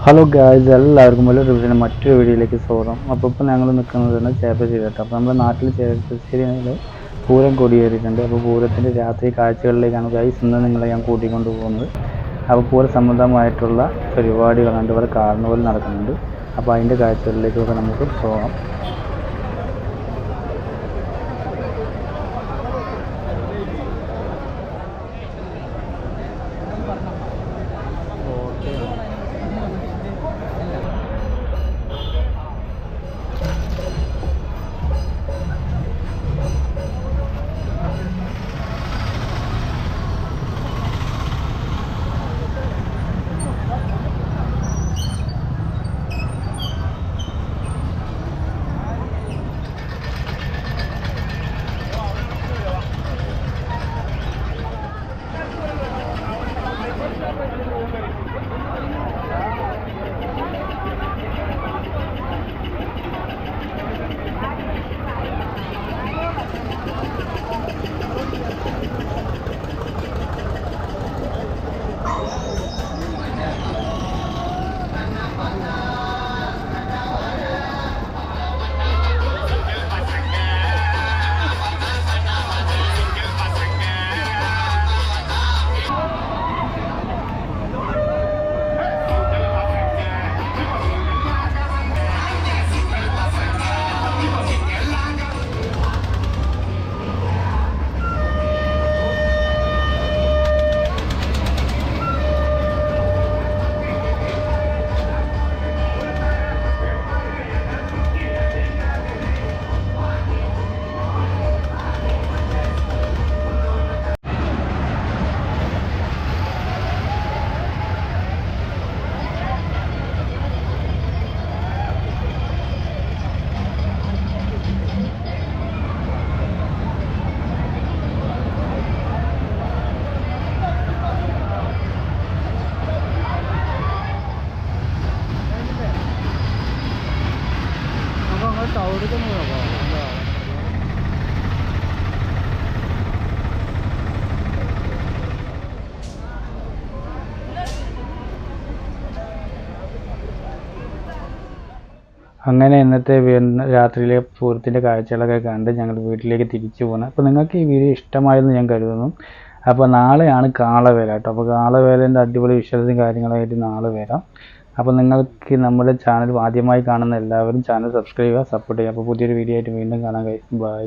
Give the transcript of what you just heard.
Hello guys, എല്ലാവർക്കും വലിയ റിവിഷൻ്റെ മറ്റൊരു വീഡിയോയിലേക്ക് സ്വാഗതം. അപ്പോൾ ഇപ്പോൾ ഞങ്ങൾ നിൽക്കുന്നത് ചേർപ്പശ്ശേരി കേട്ടോ. അപ്പോൾ നമ്മുടെ നാട്ടിൽ ചേർപ്പശ്ശേരിയിൽ പൂരം കൊടിയേറിയിട്ടുണ്ട്. അപ്പോൾ പൂരത്തിൻ്റെ രാത്രി കാഴ്ചകളിലേക്കാണ് ഗായ്സ് ഇന്ന് നിങ്ങളെ ഞാൻ കൂട്ടിക്കൊണ്ട് പോകുന്നത്. അപ്പോൾ പൂര സംബന്ധമായിട്ടുള്ള പരിപാടികളുണ്ട്, ഇവിടെ കാർണിവൽ നടക്കുന്നുണ്ട്. അപ്പോൾ അതിൻ്റെ കാഴ്ചകളിലേക്കൊക്കെ നമുക്ക് പോകാം. അങ്ങനെ ഇന്നത്തെ രാത്രിയിലെ പൂരത്തിൻ്റെ കാഴ്ചകളൊക്കെ കണ്ട് ഞങ്ങൾ വീട്ടിലേക്ക് തിരിച്ചു പോകുന്നത്. അപ്പോൾ നിങ്ങൾക്ക് ഈ വീഡിയോ ഇഷ്ടമായെന്ന് ഞാൻ കരുതുന്നു. അപ്പോൾ നാളെയാണ് കാളവേല കേട്ടോ. അപ്പോൾ കാളവേലേൻ്റെ അടിപൊളി വിഷ്വൽസും കാര്യങ്ങളായിട്ട് നാളെ വരാം. അപ്പോൾ നിങ്ങൾക്ക് നമ്മുടെ ചാനൽ ആദ്യമായി കാണുന്ന എല്ലാവരും ചാനൽ സബ്സ്ക്രൈബ് ചെയ്യുക, സപ്പോർട്ട് ചെയ്യുക. അപ്പോൾ പുതിയൊരു വീഡിയോ ആയിട്ട് വീണ്ടും കാണാം ഗൈസ്. ബൈ.